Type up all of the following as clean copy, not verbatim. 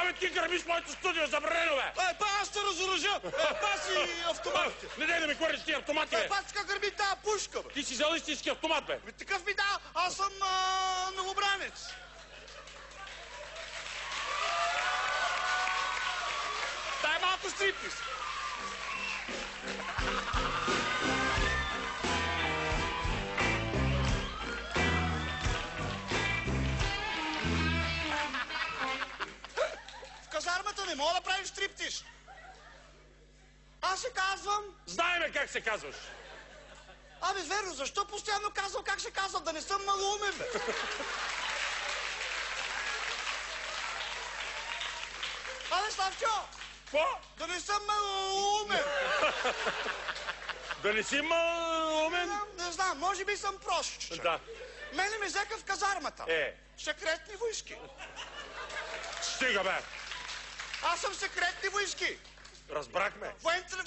Абе, ти грабиш моето студио, забранено, бе! Па, аз ще разоръжа! Паси автоматите! Не дай да ми хвърлиш тия автомати, бе! Паси как гърби тази пушка, бе! Ти си взел истински автомат, бе! Такъв ми да, аз съм новобранец! Дай малко стриптиз! В казармата не мога да правиш стриптиз! Аз се казвам... Знаеме как се казваш! Абе, верно, защо постоянно казвам как се казвам? Да не съм малоумен, бе! Абе, Славчо! Какво? Да не съм малоумен! Да не си умен? Не знам, може би съм простичък. Да. Мене ме взеха в казармата. Секретни войски. Стига, бе! Аз съм секретни войски. Разбрахме.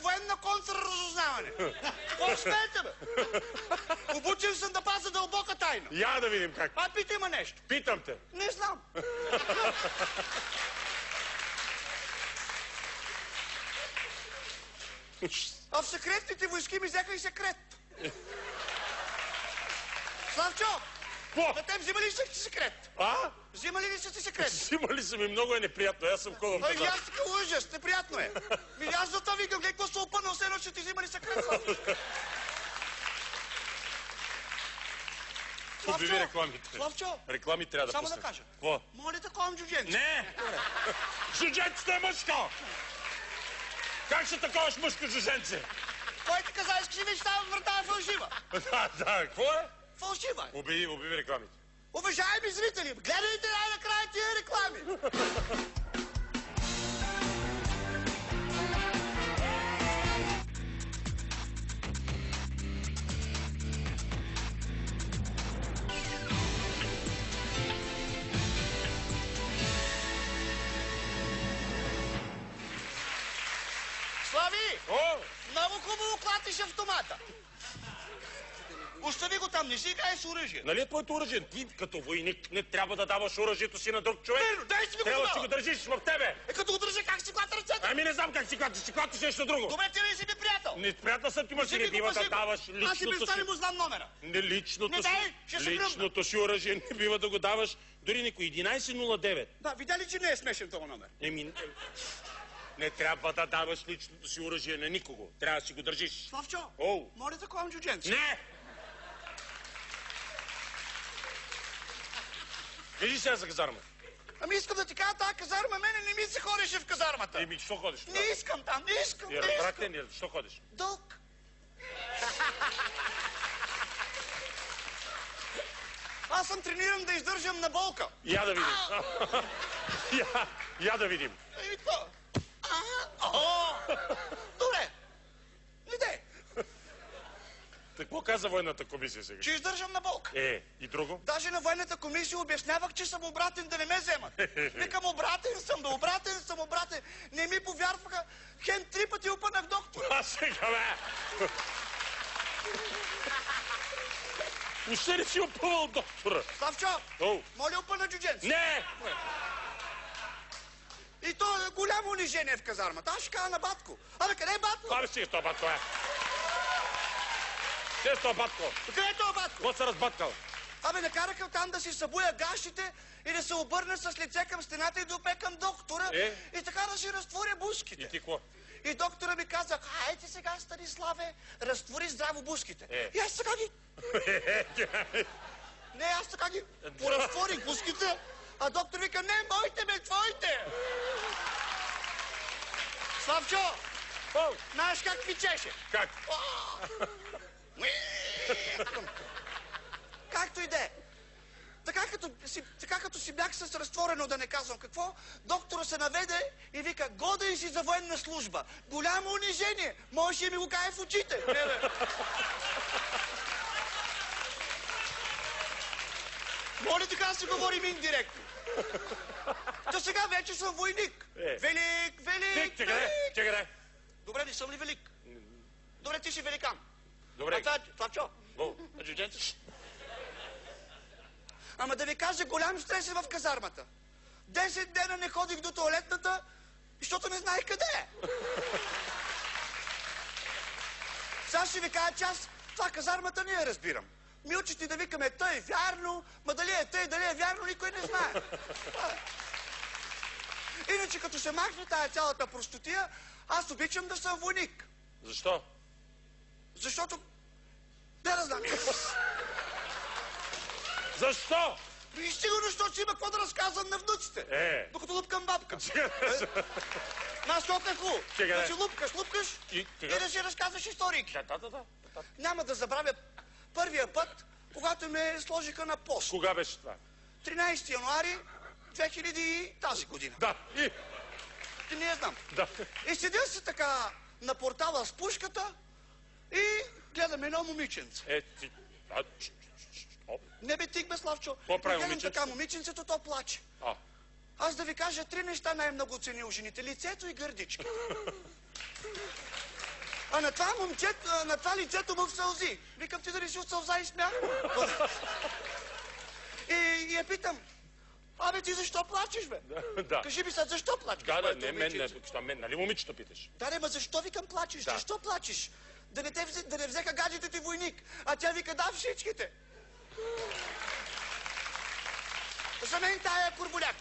Военна контрразузнаване. Какво смеете, бе? Обучен съм да пазя дълбока тайна. Я да видим как. А питай ма нещо. Питам те. Не знам. А в секретните войски ми взеха и секрет. Славчо! Какво? На теб взима ли си секрет? А? Взима ли са ти секрет? Взимали са ми, много е неприятно. Аз съм ходом Ай, каза. аз така ужас, неприятно е. Аз за това викам, гледай, какво се опънал, все едно ще ти взима ли секрет, Славчо? Обяви рекламите. Славчо! Реклами трябва да Само пуснем. да кажа. Какво? Моля да ковам джудженце. Не! Жуженцето е мъжко! Как ще таковаш мъжко жуженце? Кой ти каза, искаш ли вече тази врата е фалшива? Да, какво е? Фалшива е. Обяви рекламите. Уважаеми зрители, гледайте най-накрая тия реклами. Слави! О! Много хубаво клатиш автомата. Остави го там, не си играе с оръжие. Нали е твоето оръжие? Ти като войник не трябва да даваш оръжието си на друг човек. Верно, дай си ми го трябва да тогава. си го държиш в тебе. Като го държа, как си клата ръцете? Ами не знам как си клатиш. Си клатиш нещо друго. Добре, ти не си ми приятел. Не приятел съм ти, ма си не бива да даваш Аз си личното представи си. му знам номера. Не личното Не си. дай, ще се Личното си оръжие не бива да го даваш. Дори никой. 1109. Да, видя ли, че не е смешен този номер? Не трябва да даваш личното си оръжие на никого. Трябва да си го държиш. Славчо, О! моля да ковам джудженце. Не! Вижи сега за казарма. Ами искам да ти кажа, тази казарма, мене не ми се ходеше в казармата. Еми, що ходиш? Не искам там, не искам, не Разбрахте искам. ли? Що ходиш? Дълг. Аз съм трениран да издържам на болка. Я да видим. Я да видим. Еми това. Добре. Иде. Какво каза военната комисия сега? Че издържам на болка. И друго? Даже на военната комисия обяснявах, че съм обратен, да не ме вземат. Викам, обратен съм, обратен. Не ми повярваха. Хем 3 пъти опънах доктора. А сега, бе! Още ли си опъвал доктора? Славчо, О! моля опъна джудженце. Не! И то е голямо унижение в казармата. Аз ще кажа на Батко. Абе, къде е Батко? Абе, си е с това Батко, е! Къде е с това Батко? Къде е това Батко? Какво се разбаткал? Абе, накараха там да си събуя гащите и да се обърна с лице към стената и да опекам доктора. И така да си разтворя буските. И ти какво? И доктора ми каза, хайде сега, Станиславе, разтвори здраво буските. И аз така ги... Не, аз така ги поразтворих буските, а доктор вика, не, моите, бе, твоите! Славчо, знаеш как квичеше? Как? Както и да е. Така като си бях с разтворено, да не казвам какво, доктора се наведе и вика, годен си за военна служба. Голямо унижение. Можеш да ми го каже в очите. Не, бе. Моля така да си говорим индиректно. До сега вече съм войник. Велик. Чекай. Добре, не съм ли велик? Добре, ти си великан. Добре. Това чо? Джудженце? Ама да ви кажа, голям стрес е в казармата. 10 дена не ходих до тоалетната, защото не знаех къде е. Сега ще ви кажа, че аз това казармата не я разбирам. Ми учите да викаме тъй вярно, ма дали е тъй, дали е вярно, никой не знае. Иначе като се махне тая цялата простотия, аз обичам да съм войник. Защо? Защото... Не да знам. Защо? И сигурно, защото си има какво да разказвам на внуците. Докато лупкам бабка. Знаеш колко е хубаво? Да си лупкаш и да си разказваш историки. Да. Няма да забравя първия път, когато ме сложиха на пост. Кога беше това? 13 януари 2000 тази година. Да, и... Ти не я знам. Да. И седя си така на портала с пушката и гледам едно момиченце. Ти... Не бе тик, бе, Славчо. Какво прави гледам момиченцето? така момиченцето, то плаче. Аз да ви кажа 3 неща най-много цени у жените. Лицето и гърдички. А на това момчето, на това лицето му в сълзи. Викам, ти дали си от сълза и смях? И я питам, абе ти защо плачеш, бе? Да. Кажи ми сега, защо плачеш? Да, не, мен, нали момичето питаш? Да, ма защо викам плачеш? Да. Защо плачеш? Да не взеха гаджите ти войник. А тя вика, да, всичките. За мен тая е курболяк.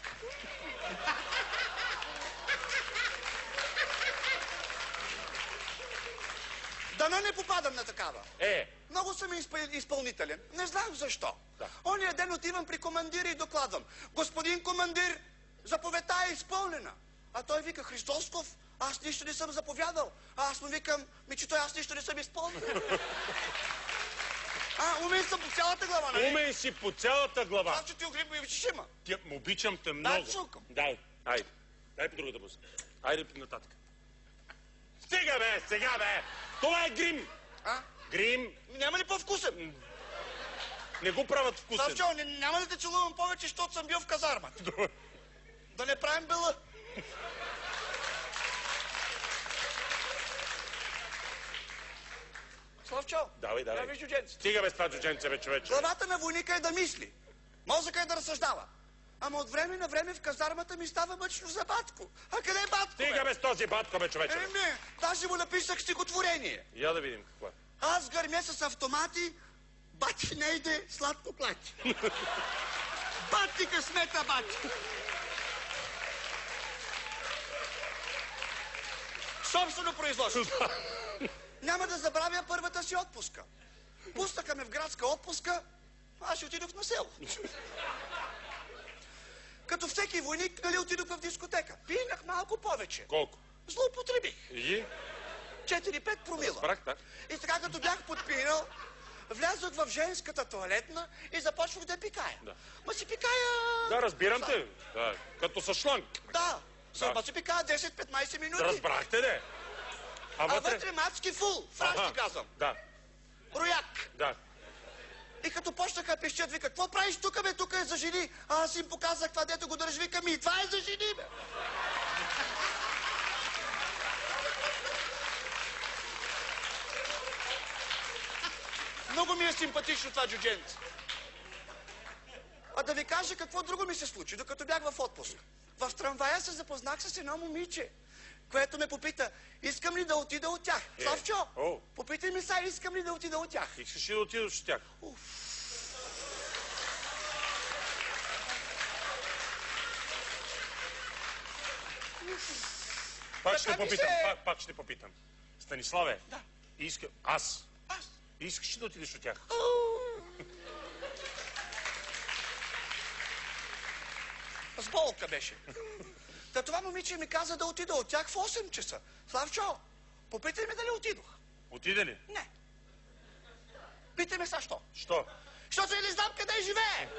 Дано не попадам на такава. Много съм изпълнителен. Не знам защо. Да. Ония ден отивам при командира и докладвам. Господин командир, заповедта е изпълнена. А той вика, Христосков, аз нищо не съм заповядал. А аз му викам, че той аз нищо не съм изпълнил. Умен съм по цялата глава, нали? Умен си по цялата глава. Аз, че ти огриб ми вичиш има. Обичам те много. Дай чукам. Дай. Дай по другата буза. Айде нататък. Стига, бе, сега, бе! Това е грим! Грим! Няма ли по-вкусен? Не го правят вкусен. Славчо, няма да те целувам повече, защото съм бил в казармата. Да не правим бела. Славчо, давай. виж джудженце. Стига бе с това джудженце, бе, човече. Главата на войника е да мисли. Мозъка е да разсъждава. Ама от време на време в казармата ми става мъчно за батко. А къде е батко, Стига бе с този батко, бе, човече. Даже му написах стихотворение. Я да видим какво е. Аз гърмя с автомати, бати не иде, сладко плати. Бати късмета, бати. Собствено производство. Няма да забравя първата си отпуска. Пуснаха ме в градска отпуска, аз отидох на село. Като всеки войник, нали, отидох в дискотека. Пинах малко повече. Колко? Злоупотребих. И? 4-5 промила. Разбрах, да. И така, като бях подпинал, влязох в женската тоалетна и започвах да пикая. Да. Ма си пикая... Да, разбирам те. Да, като с шланг. Да. Ма си пикая 10-15 минути. Разбрахте, де. А вътре мацки фул. Франски казвам. Да. Рояк. Да. И като почнаха да пищят, вика, какво правиш тук, бе? Тук е за жени. А аз им показах това, дето го държи, вика, и това е за жени, бе. Много ми е симпатично това джудженце. А да ви кажа какво друго ми се случи, докато бях в отпуск. В трамвая се запознах с едно момиче, което ме попита, искам ли да отида от тях. Славчо, попитай ми сега, искам ли да отида от тях. Искаш ли да отидеш от тях? Пак ще попитам. Станиславе, да. Аз? Искаш ли да отидеш от тях? С болка беше. Та това момиче ми каза да отида от тях в 8 часа. Славчо, попитай ме дали отидох. Отида ли? Не. Питай ме сега що. Що? Защото я не знам къде живее.